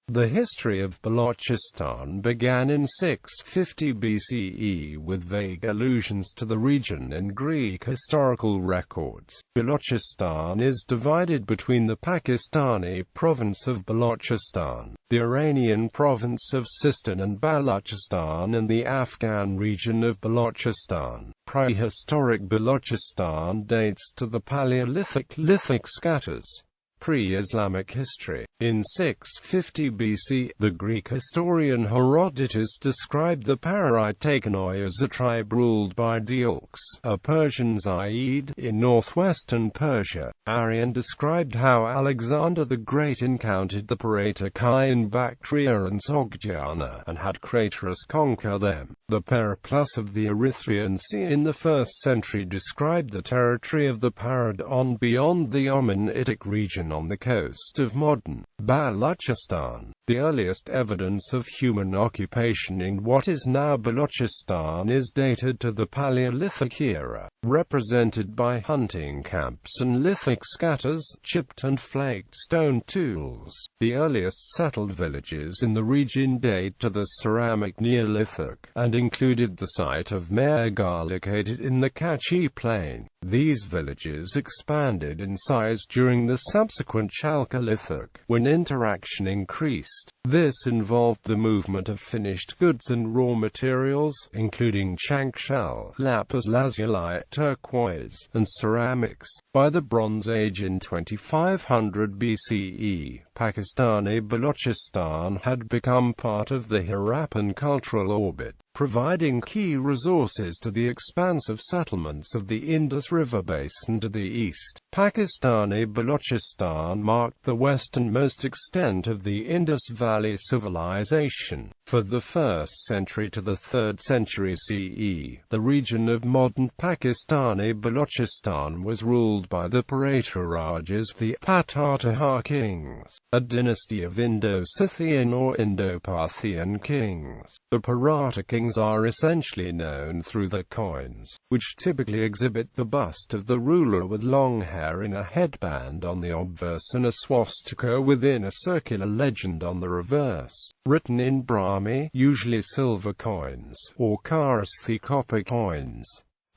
The history of Balochistan began in 650 BCE with vague allusions to the region in Greek historical records. Balochistan is divided between the Pakistani province of Balochistan, the Iranian province of Sistan and Baluchestan, and the Afghan region of Balochistan. Prehistoric Balochistan dates to the Paleolithic lithic scatters. Pre-Islamic history. In 650 BC, the Greek historian Herodotus described the Paritakoi as a tribe ruled by Deoks, a Persian Zaid, in northwestern Persia. Arrian described how Alexander the Great encountered the Paritakoi in Bactria and Sogdiana, and had Craterus conquer them. The Periplus of the Erythraean Sea in the 1st century described the territory of the Paradon beyond the Omanitic region on the coast of modern Balochistan. The earliest evidence of human occupation in what is now Balochistan is dated to the Paleolithic era, represented by hunting camps and lithic scatters, chipped and flaked stone tools. The earliest settled villages in the region date to the Ceramic Neolithic, and included the site of Megar located in the Kachi Plain. These villages expanded in size during the subsequent Chalcolithic, when interaction increased. This involved the movement of finished goods and raw materials, including chankshell, lapis lazuli, turquoise, and ceramics. By the Bronze Age in 2500 BCE, Pakistani Balochistan had become part of the Harappan cultural orbit, providing key resources to the expansive settlements of the Indus River basin to the east. Pakistani Balochistan marked the westernmost extent of the Indus Valley civilization. For the 1st century to the 3rd century CE, the region of modern Pakistani Balochistan was ruled by the Paratirajas, the Patataha kings, a dynasty of Indo-Scythian or Indo-Parthian kings. The Parata kings are essentially known through their coins, which typically exhibit the bust of the ruler with long hair in a headband on the obverse and a swastika within a circular legend on the reverse, written in Brahmi, usually silver coins, or Kharosthi copper coins.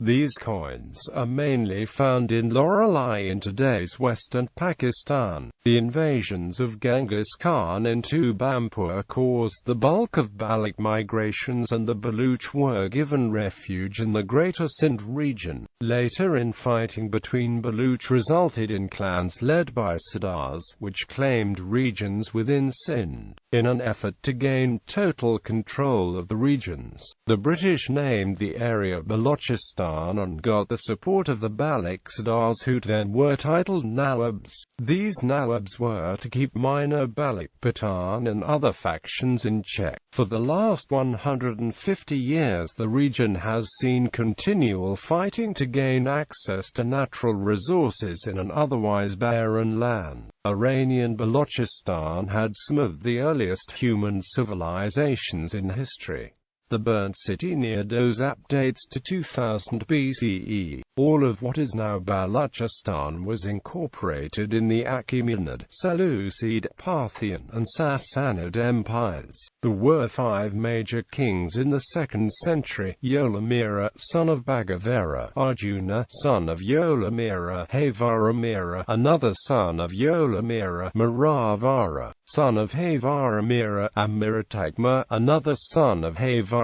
These coins are mainly found in Loralai in today's western Pakistan. The invasions of Genghis Khan into Bampur caused the bulk of Baloch migrations, and the Baluch were given refuge in the Greater Sindh region. Later infighting between Baluch resulted in clans led by Sardars, which claimed regions within Sindh. In an effort to gain total control of the regions, the British named the area Balochistan and got the support of the Baloch Sardars, who then were titled Nawabs. These Nawabs were to keep minor Baloch, Pathan and other factions in check. For the last 150 years the region has seen continual fighting to gain access to natural resources in an otherwise barren land. Iranian Balochistan had some of the earliest human civilizations in history. The burnt city near Dozap dates to 2000 BCE. All of what is now Balochistan was incorporated in the Achaemenid, Seleucid, Parthian, and Sassanid empires. There were 5 major kings in the 2nd century: Yolamira, son of Bhagavara; Arjuna, son of Yolamira; Havaramira, another son of Yolamira; Maravara, son of Havaramira; Amiratagma, another son of Havaramira.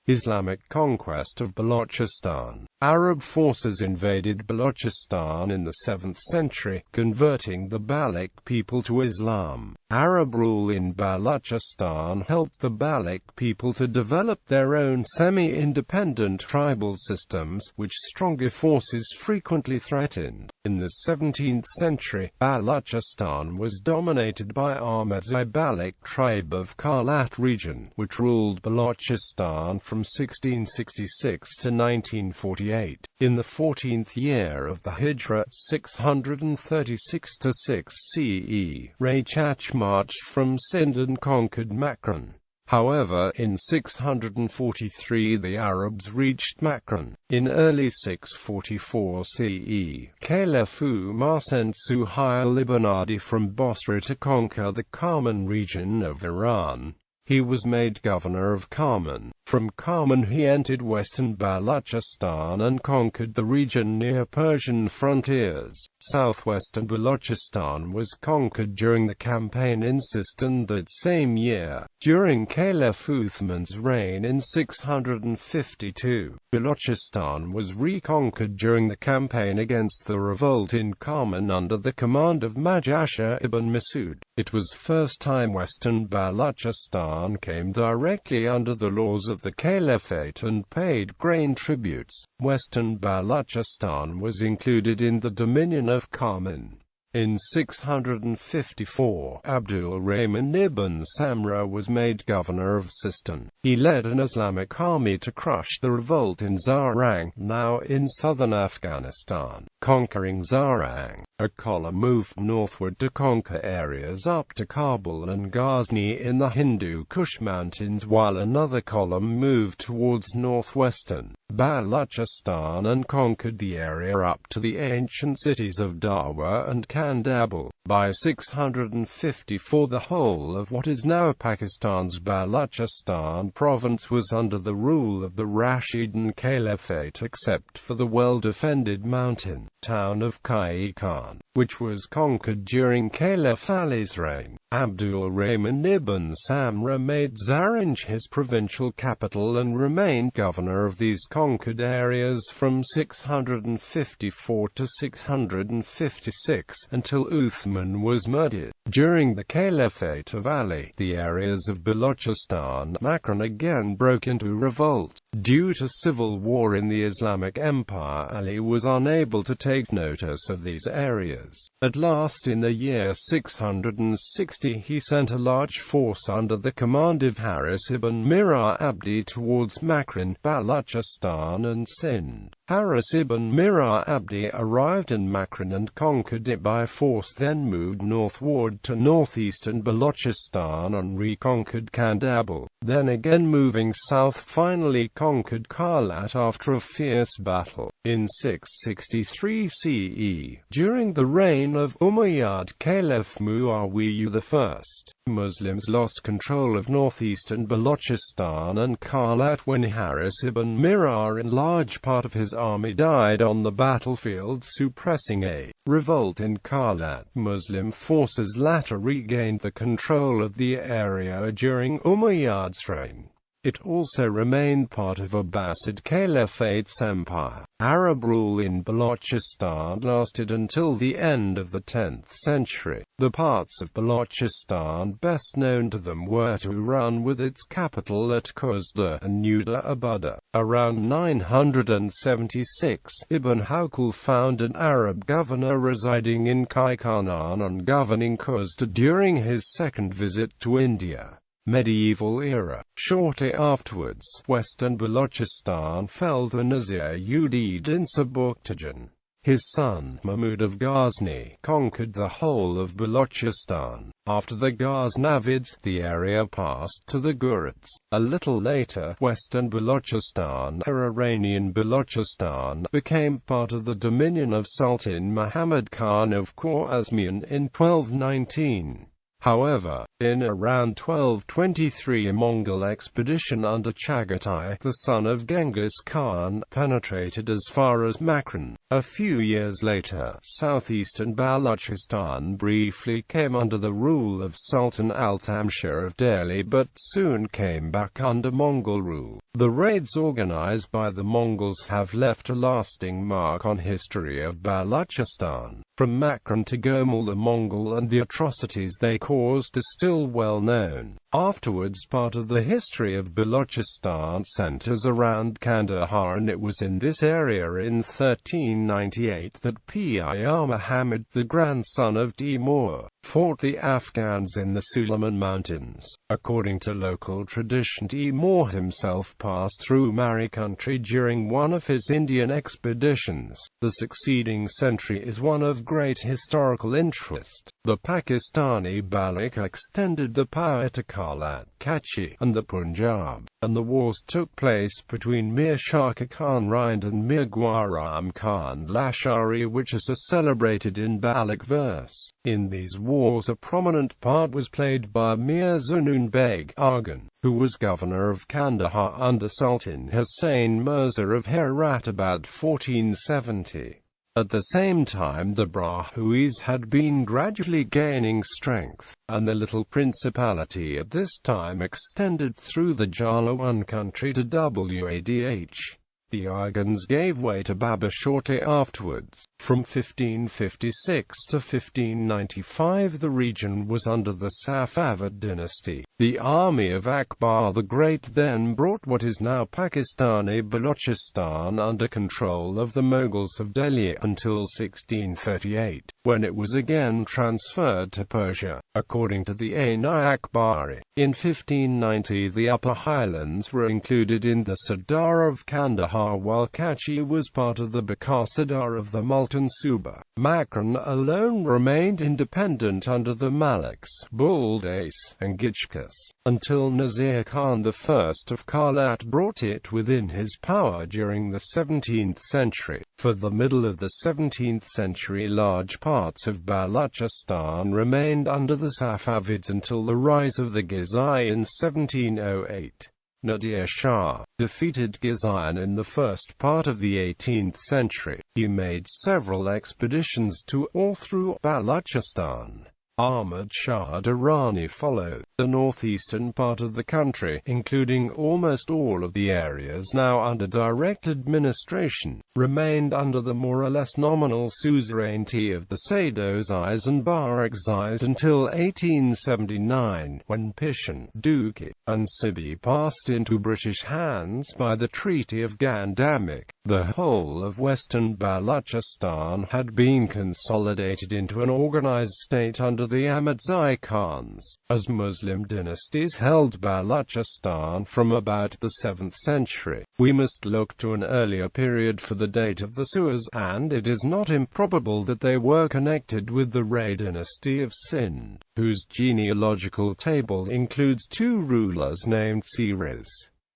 Islamic conquest of Balochistan. Arab forces invaded Balochistan in the 7th century, converting the Baloch people to Islam. Arab rule in Balochistan helped the Baloch people to develop their own semi-independent tribal systems, which stronger forces frequently threatened. In the 17th century, Balochistan was dominated by Ahmedzai Baloch tribe of Kalat region, which ruled Balochistan from 1666 to 1948. In the 14th year of the Hijra, 636 to 6 CE, Raychach marched from Sindh and conquered Makran. However, in 643 the Arabs reached Makran. In early 644 CE, Caliph Umar sent Suhail ibn Adi from Bosra to conquer the Karman region of Iran. He was made governor of Karman. From Karman he entered western Balochistan and conquered the region near Persian frontiers. Southwestern Balochistan was conquered during the campaign in Sistan that same year. During Caliph Uthman's reign in 652, Balochistan was reconquered during the campaign against the revolt in Karman under the command of Majasha ibn Masud. It was first time western Balochistan came directly under the laws of the Caliphate and paid grain tributes. Western Balochistan was included in the dominion of Karman. In 654, Abdul Rahman ibn Samra was made governor of Sistan. He led an Islamic army to crush the revolt in Zarang, now in southern Afghanistan. Conquering Zarang, a column moved northward to conquer areas up to Kabul and Ghazni in the Hindu Kush Mountains, while another column moved towards northwestern Balochistan and conquered the area up to the ancient cities of Darwa and Kandabal. By 654 the whole of what is now Pakistan's Balochistan province was under the rule of the Rashidun Caliphate except for the well-defended mountain town of Khan, which was conquered during Caliph Ali's reign. Abdul Rahman ibn Samra made Zaranj his provincial capital and remained governor of these conquered areas from 654 to 656, until Uthman was murdered. During the Caliphate of Ali, the areas of Balochistan, Makran again broke into revolt. Due to civil war in the Islamic Empire, Ali was unable to take notice of these areas. At last, in the year 660, he sent a large force under the command of Haris ibn Mirah Abdi towards Makran, Balochistan and Sindh. Haris ibn Mirah Abdi arrived in Makran and conquered it by force, then moved northward to northeastern Balochistan and reconquered Kandabal. Then again moving south finally conquered Karlat after a fierce battle. In 663 CE, during the reign of Umayyad Caliph Muawiyah I, Muslims lost control of northeastern Balochistan and Karlat when Haris ibn Mirah and large part of his army died on the battlefield suppressing a revolt in Karlat. Muslim forces later regained the control of the area during Umayyad's reign. It also remained part of Abbasid Caliphate's empire. Arab rule in Balochistan lasted until the end of the 10th century. The parts of Balochistan best known to them were Turan with its capital at Khuzda and Nuda Abuda. Around 976, Ibn Hawqal found an Arab governor residing in Kaikanan and governing Khuzda during his second visit to India. Medieval era. Shortly afterwards, western Balochistan fell to Naseer-ud-Din Sebuktigin. His son, Mahmud of Ghazni, conquered the whole of Balochistan. After the Ghaznavids, the area passed to the Ghurids. A little later, western Balochistan, or Iranian Balochistan, became part of the dominion of Sultan Muhammad Khan of Khwarezmian in 1219. However, in around 1223 a Mongol expedition under Chagatai, the son of Genghis Khan, penetrated as far as Makran. A few years later, southeastern Balochistan briefly came under the rule of Sultan Al-Tamshir of Delhi but soon came back under Mongol rule. The raids organized by the Mongols have left a lasting mark on history of Balochistan. From Makran to Gomel the Mongol and the atrocities they caused is still well known. Afterwards, part of the history of Balochistan centers around Kandahar, and it was in this area in 1398 that Pir Muhammad, the grandson of Timur, fought the Afghans in the Suleiman Mountains. According to local tradition, Timur himself passed through Mari country during one of his Indian expeditions. The succeeding century is one of great historical interest. The Pakistani Baloch extended the power to Kalat, Kachi, and the Punjab, and the wars took place between Mir Shah Khan Rind and Mir Ghuram Khan Lashari, which is celebrated in Baloch verse. In these wars a prominent part was played by Mir Zunun Beg Argan, who was governor of Kandahar under Sultan Hussain Mirza of Herat about 1470. At the same time the Brahuis had been gradually gaining strength, and the little principality at this time extended through the Jalawan country to Wadh. The Arghans gave way to Babur shortly afterwards. From 1556 to 1595 the region was under the Safavid dynasty. The army of Akbar the Great then brought what is now Pakistani Balochistan under control of the Mughals of Delhi until 1638, when it was again transferred to Persia. According to the ISNI Akbari, in 1590 the Upper Highlands were included in the Sadar of Kandahar, while Kachi was part of the Bakar Sadar of the Multan Suba. Makran alone remained independent under the Maliks, Buldas, and Gijkas, until Naseer Khan I of Kalat brought it within his power during the 17th century. For the middle of the 17th century large parts of Balochistan remained under the Safavids until the rise of the Ghizai in 1708. Nadir Shah defeated Ghizayan in the first part of the 18th century. He made several expeditions to all through Balochistan. Ahmad Shah Durrani followed. The northeastern part of the country, including almost all of the areas now under direct administration, remained under the more or less nominal suzerainty of the Sadozis and Barakzais until 1879, when Pishan, Duki, and Sibi passed into British hands by the Treaty of Gandamik. The whole of western Balochistan had been consolidated into an organized state under the Ahmadzai Khans, as Muslim dynasties held Balochistan from about the 7th century. We must look to an earlier period for the date of the Suas, and it is not improbable that they were connected with the Ray dynasty of Sind, whose genealogical table includes two rulers named Siras,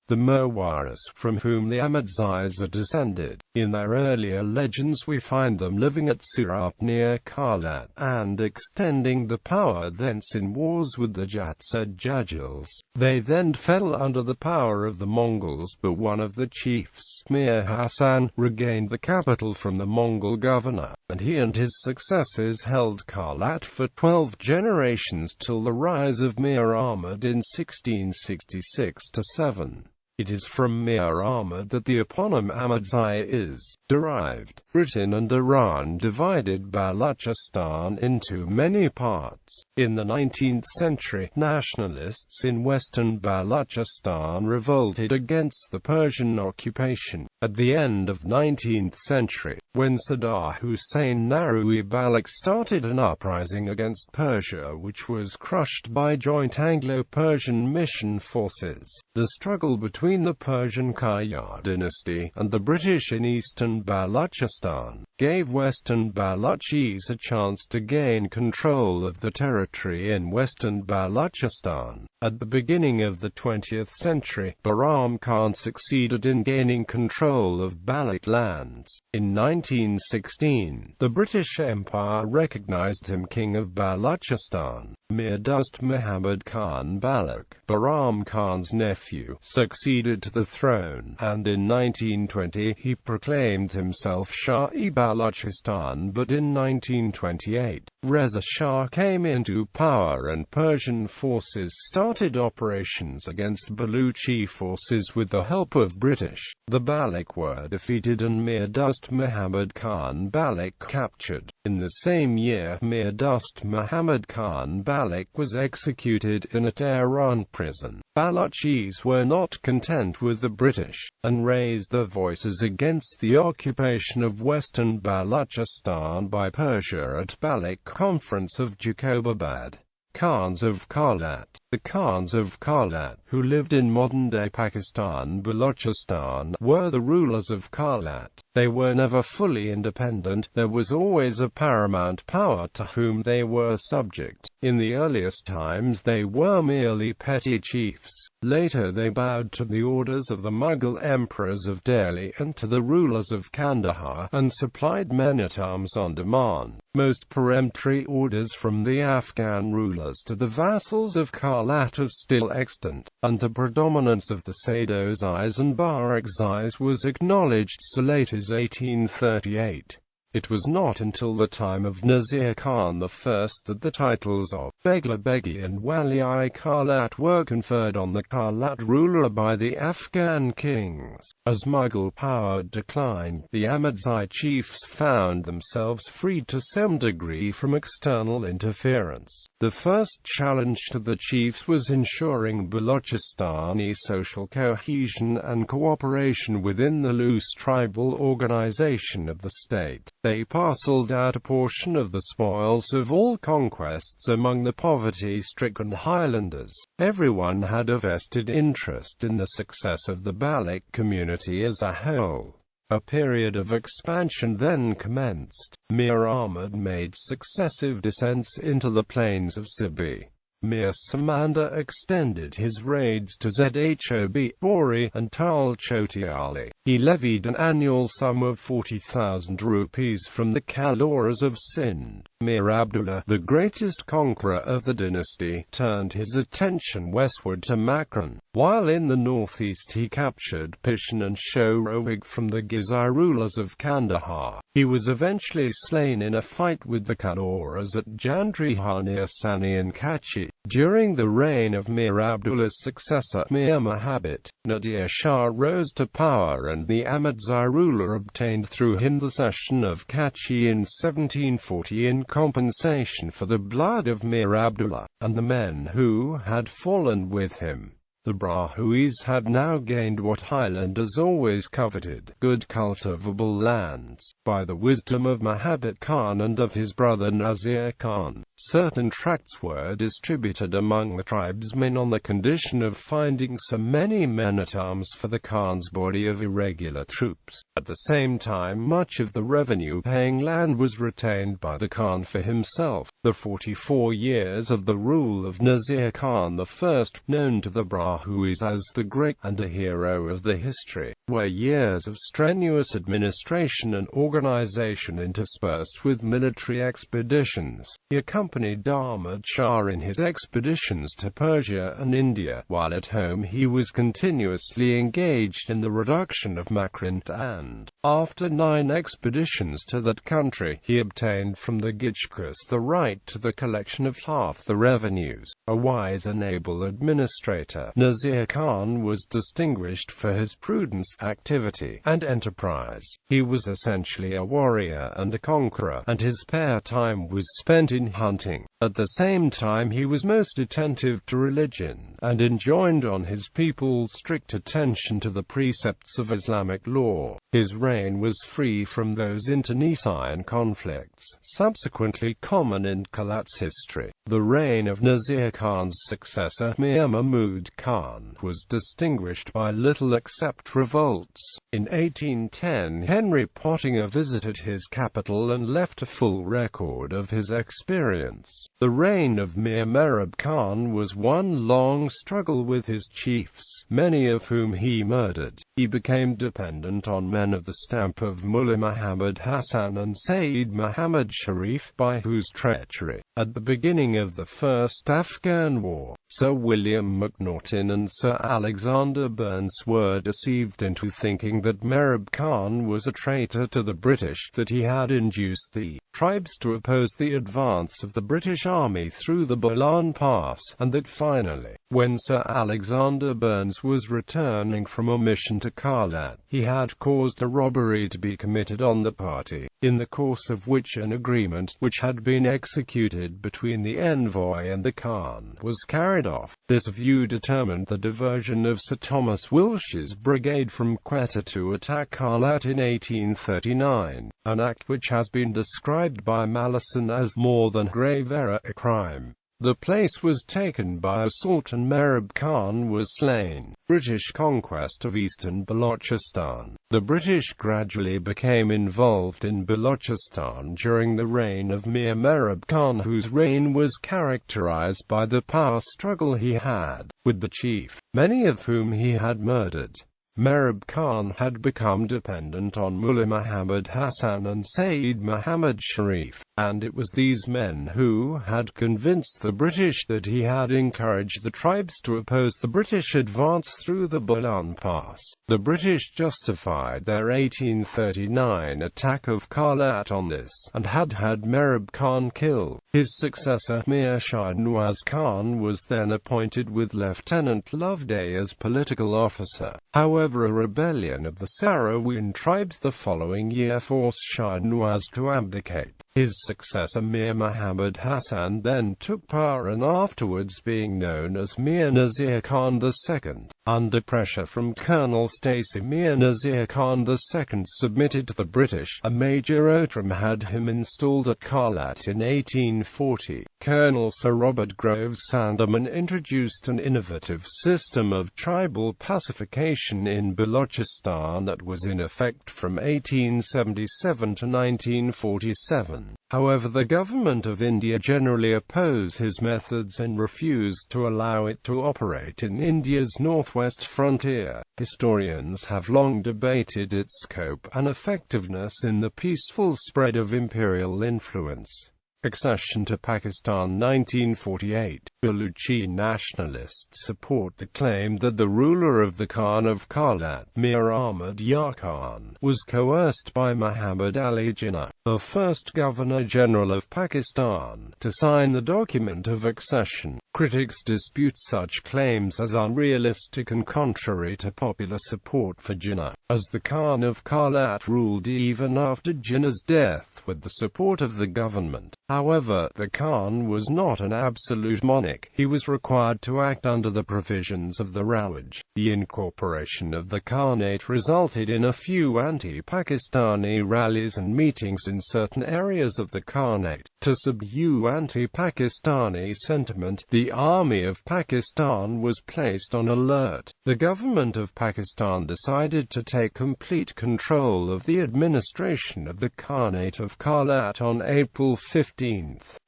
the Merwaris, from whom the Ahmadzais are descended. In their earlier legends we find them living at Surat near Kalat, and extending the power thence in wars with the Jatsa Jajils. They then fell under the power of the Mongols, but one of the chiefs, Mir Hassan, regained the capital from the Mongol governor, and he and his successors held Kalat for 12 generations till the rise of Mir Ahmad in 1666–7. It is from Mir Ahmad that the eponym Ahmadzai is derived. Britain and Iran divided Balochistan into many parts. In the 19th century, nationalists in western Balochistan revolted against the Persian occupation. At the end of 19th century, when Saddam Hussein Nahrawi Baloch started an uprising against Persia which was crushed by joint Anglo-Persian mission forces, the struggle between the Persian Kayar dynasty and the British in eastern Balochistan gave western Balochis a chance to gain control of the territory in western Balochistan. At the beginning of the 20th century, Bahram Khan succeeded in gaining control of Baloch lands. In 1916, the British Empire recognized him king of Balochistan. Mir Dost Muhammad Khan Baloch, Bahram Khan's nephew, succeeded to the throne, and in 1920 he proclaimed himself Shah-e Balochistan. But in 1928, Reza Shah came into power and Persian forces started operations against Baluchi forces with the help of British. The Baloch were defeated and Mir Dost Muhammad Khan Baloch captured. In the same year, Mir Dost Muhammad Khan Baloch was executed in a Tehran prison. Balochis were not content with the British, and raised their voices against the occupation of western and Balochistan by Persia at Balik Conference of Jacobabad. Khans of Kalat. The Khans of Kalat, who lived in modern-day Pakistan Balochistan, were the rulers of Kalat. They were never fully independent, there was always a paramount power to whom they were subject. In the earliest times they were merely petty chiefs. Later they bowed to the orders of the Mughal emperors of Delhi and to the rulers of Kandahar, and supplied men-at-arms on demand. Most peremptory orders from the Afghan rulers to the vassals of Kalat are still extant, and the predominance of the Sadozis and Barakzis was acknowledged so late as 1838. It was not until the time of Naseer Khan I that the titles of Begla-Begi and Wali-I Kalat were conferred on the Kalat ruler by the Afghan kings. As Mughal power declined, the Ahmedzai chiefs found themselves freed to some degree from external interference. The first challenge to the chiefs was ensuring Balochistani social cohesion and cooperation within the loose tribal organization of the state. They parceled out a portion of the spoils of all conquests among the poverty-stricken highlanders. Everyone had a vested interest in the success of the Baloch community as a whole. A period of expansion then commenced. Mir Ahmad made successive descents into the plains of Sibi. Mir Samanda extended his raids to Zhob, Bori, and Tal Choti Ali. He levied an annual sum of 40,000 rupees from the Kaloras of Sindh. Mir Abdullah, the greatest conqueror of the dynasty, turned his attention westward to Makran. While in the northeast he captured Pishan and Shorovig from the Ghizai rulers of Kandahar. He was eventually slain in a fight with the Kaloras at Jandriha near Sani and Kachi. During the reign of Mir Abdullah's successor, Mir Muhammad, Nadir Shah rose to power and the Ahmedzai ruler obtained through him the cession of Kachi in 1740 in compensation for the blood of Mir Abdullah, and the men who had fallen with him. The Brahuis had now gained what highlanders always coveted, good cultivable lands. By the wisdom of Muhammad Khan and of his brother Naseer Khan, certain tracts were distributed among the tribesmen on the condition of finding so many men-at-arms for the Khan's body of irregular troops. At the same time, much of the revenue-paying land was retained by the Khan for himself. The 44 years of the rule of Naseer Khan I, known to the Brahuis as the Great and a hero of the history, were years of strenuous administration and organization interspersed with military expeditions. He accompanied Ahmad Shah in his expeditions to Persia and India. While at home he was continuously engaged in the reduction of Makrant, and, after 9 expeditions to that country, he obtained from the Gijkus the right to the collection of half the revenues. A wise and able administrator, Naseer Khan was distinguished for his prudence, activity, and enterprise. He was essentially a warrior and a conqueror, and his spare time was spent in hunting. At the same time he was most attentive to religion, and enjoined on his people strict attention to the precepts of Islamic law. His reign was free from those internecine conflicts, subsequently common in Kalat's history. The reign of Naseer Khan's successor, Mir Mahmud Khan, was distinguished by little except revolts. In 1810, Henry Pottinger visited his capital and left a full record of his experience. The reign of Mir Merab Khan was one long struggle with his chiefs, many of whom he murdered. He became dependent on men of the stamp of Mullah Muhammad Hassan and Sayyid Muhammad Sharif, by whose treachery, at the beginning of the First Afghan War, Sir William McNaughton and Sir Alexander Burnes were deceived into thinking that Merab Khan was a traitor to the British, that he had induced the tribes to oppose the advance of the British army through the Bolan Pass, and that finally, when When Sir Alexander Burnes was returning from a mission to Kalat, he had caused a robbery to be committed on the party, in the course of which an agreement, which had been executed between the envoy and the Khan, was carried off. This view determined the diversion of Sir Thomas Wilshe's brigade from Quetta to attack Kalat in 1839, an act which has been described by Malleson as more than grave error, a crime. The place was taken by assault and Mehrab Khan was slain. British conquest of eastern Balochistan. The British gradually became involved in Balochistan during the reign of Mir Mehrab Khan, whose reign was characterized by the power struggle he had with the chief, many of whom he had murdered. Mehrab Khan had become dependent on Mullah Muhammad Hassan and Sayyid Muhammad Sharif, and it was these men who had convinced the British that he had encouraged the tribes to oppose the British advance through the Bolan Pass. The British justified their 1839 attack of Kalat on this, and had Mehrab Khan killed. His successor, Mir Shah Nawaz Khan, was then appointed with Lieutenant Loveday as political officer. However, a rebellion of the Sarawin tribes the following year forced Shah Nawaz to abdicate. His successor Mir Muhammad Hassan then took power, and afterwards being known as Mir Naseer Khan II. Under pressure from Colonel Stacey, Mir Naseer Khan II submitted to the British. A Major Outram had him installed at Kalat in 1840. Colonel Sir Robert Groves Sandeman introduced an innovative system of tribal pacification in Balochistan that was in effect from 1877 to 1947. However, the government of India generally opposed his methods and refused to allow it to operate in India's northwest frontier. Historians have long debated its scope and effectiveness in the peaceful spread of imperial influence. Accession to Pakistan 1948. Baluchi nationalists support the claim that the ruler of the Khan of Kalat, Mir Ahmad Yar Khan, was coerced by Muhammad Ali Jinnah, the first Governor-General of Pakistan, to sign the document of accession. Critics dispute such claims as unrealistic and contrary to popular support for Jinnah, as the Khan of Kalat ruled even after Jinnah's death with the support of the government. However, the Khan was not an absolute monarch. He was required to act under the provisions of the Rawaj. The incorporation of the Khanate resulted in a few anti-Pakistani rallies and meetings in certain areas of the Khanate. To subdue anti-Pakistani sentiment, the Army of Pakistan was placed on alert. The government of Pakistan decided to take complete control of the administration of the Khanate of Kalat on April 15,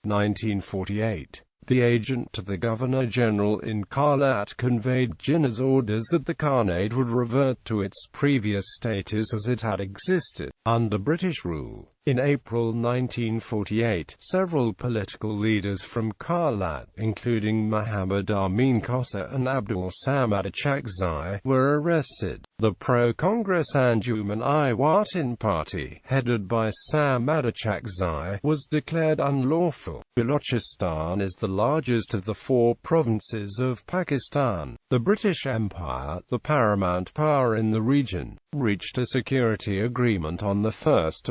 1948. The agent to the Governor-General in Kalat conveyed Jinnah's orders that the Khanate would revert to its previous status as it had existed under British rule. In April 1948, several political leaders from Kalat, including Muhammad Amin Kosa and Abdul Samad Achakzai, were arrested. The pro-Congress Anjuman-i-Watin party, headed by Samad Achakzai, was declared unlawful. Balochistan is the largest of the 4 provinces of Pakistan. The British Empire, the paramount power in the region, reached a security agreement on 1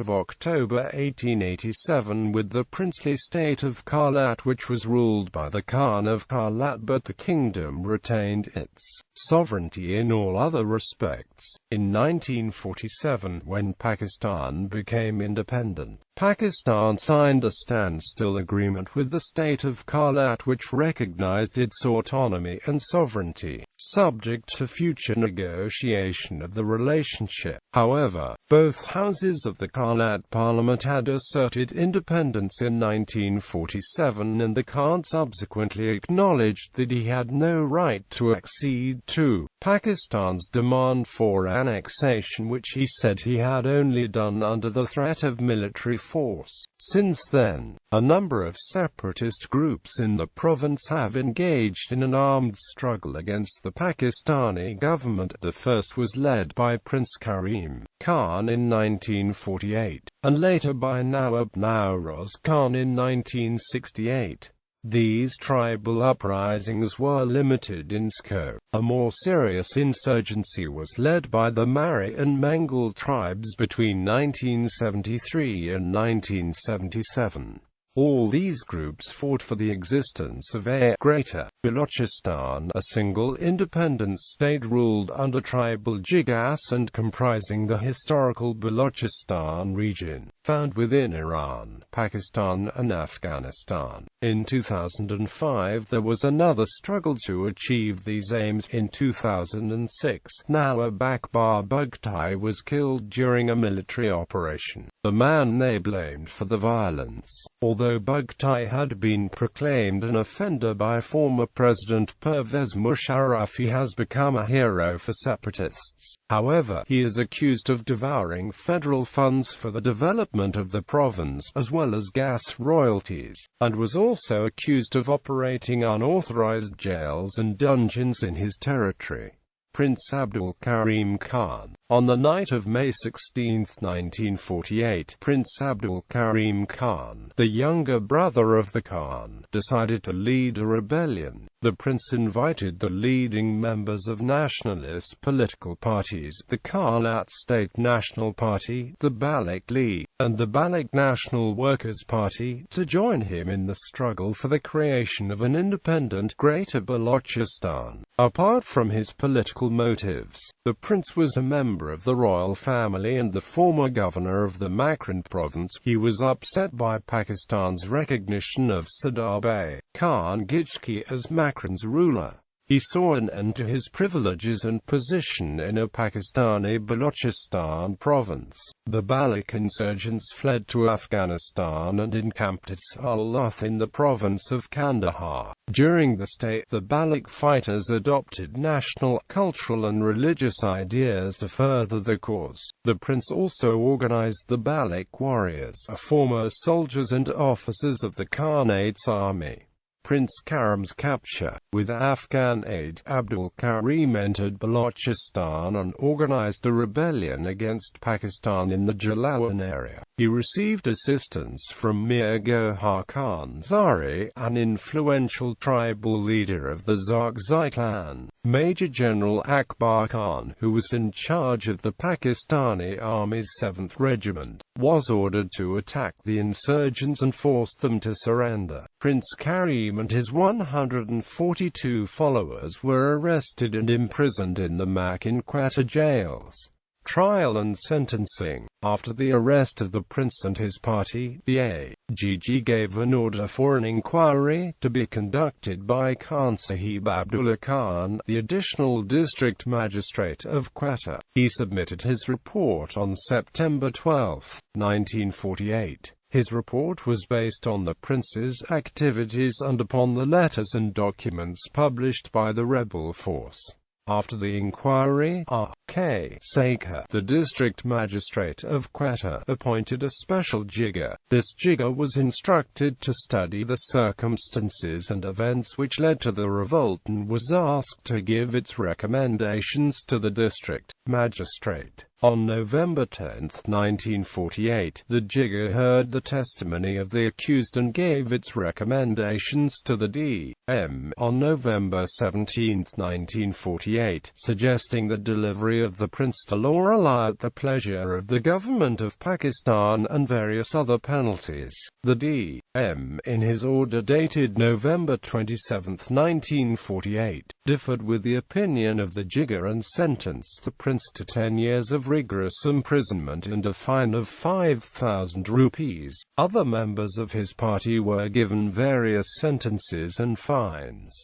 October 1887 with the princely state of Kalat, which was ruled by the Khan of Kalat, but the kingdom retained its sovereignty in all other respects. In 1947, when Pakistan became independent, Pakistan signed a standstill agreement with the state of Kalat, which recognized its autonomy and sovereignty, subject to future negotiation of the relationship. However, both houses of the Kalat Parliament had asserted independence in 1947, and the Khan subsequently acknowledged that he had no right to accede to Pakistan's demand for annexation, which he said he had only done under the threat of military force. Since then, a number of separatist groups in the province have engaged in an armed struggle against the Pakistani government. The first was led by Prince Karim Khan in 1948, and later by Nawab Nawroz Khan in 1968. These tribal uprisings were limited in scope. A more serious insurgency was led by the Mari and Mengal tribes between 1973 and 1977. All these groups fought for the existence of a Greater Balochistan, a single independent state ruled under tribal jigas and comprising the historical Balochistan region, found within Iran, Pakistan and Afghanistan. In 2005 there was another struggle to achieve these aims. In 2006, Nawab Akbar Bugti was killed during a military operation. The man they blamed for the violence, although Bugti had been proclaimed an offender by former President Pervez Musharraf, he has become a hero for separatists. However, he is accused of devouring federal funds for the development of the province, as well as gas royalties, and was also accused of operating unauthorized jails and dungeons in his territory. Prince Abdul Karim Khan. On the night of May 16, 1948, Prince Abdul Karim Khan, the younger brother of the Khan, decided to lead a rebellion. The prince invited the leading members of nationalist political parties, the Khanate State National Party, the Baloch League, and the Baloch National Workers' Party, to join him in the struggle for the creation of an independent Greater Balochistan. Apart from his political motives, the prince was a member of the royal family and the former governor of the Makran province. He was upset by Pakistan's recognition of Sadar Khan Gijki as Makran's ruler. He saw an end to his privileges and position in a Pakistani Balochistan province. The Baloch insurgents fled to Afghanistan and encamped at Soulier in the province of Kandahar. During the stay, the Baloch fighters adopted national, cultural and religious ideas to further the cause. The prince also organized the Baloch warriors, former soldiers and officers of the Khanate's army. Prince Karim's capture. With Afghan aid, Abdul Karim entered Balochistan and organized a rebellion against Pakistan in the Jalawan area. He received assistance from Mir Gohar Khan Zari, an influential tribal leader of the Zargzai clan. Major General Akbar Khan, who was in charge of the Pakistani Army's 7th Regiment, was ordered to attack the insurgents and force them to surrender. Prince Karim and his 142 followers were arrested and imprisoned in the Mak and Quetta jails. Trial and sentencing. After the arrest of the prince and his party, the AGG gave an order for an inquiry to be conducted by Khan Sahib Abdullah Khan, the additional district magistrate of Quetta. He submitted his report on September 12, 1948. His report was based on the prince's activities and upon the letters and documents published by the rebel force. After the inquiry, R.K. Sekar, the district magistrate of Quetta, appointed a special jigger. This jigger was instructed to study the circumstances and events which led to the revolt and was asked to give its recommendations to the district magistrate. On November 10, 1948, the jigger heard the testimony of the accused and gave its recommendations to the D.M. on November 17, 1948, suggesting the delivery of the prince to law at the pleasure of the government of Pakistan and various other penalties. The D.M., in his order dated November 27, 1948, differed with the opinion of the jigger and sentenced the prince to 10 years of rigorous imprisonment and a fine of 5,000 rupees. Other members of his party were given various sentences and fines.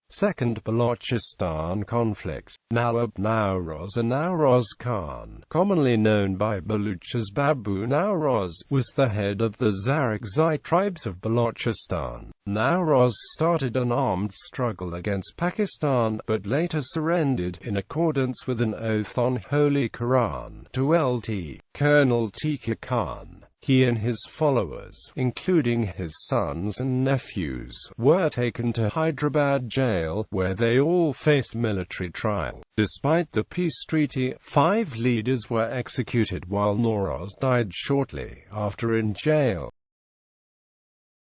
Second Balochistan conflict. Nawab Nawroz or Nawroz Khan, commonly known by Baluch as Babu Nawroz, was the head of the Zargzai tribes of Balochistan. Nawroz started an armed struggle against Pakistan, but later surrendered, in accordance with an oath on Holy Quran, to Lt. Colonel Tika Khan. He and his followers, including his sons and nephews, were taken to Hyderabad jail, where they all faced military trial. Despite the peace treaty, 5 leaders were executed while Nawroz died shortly after in jail.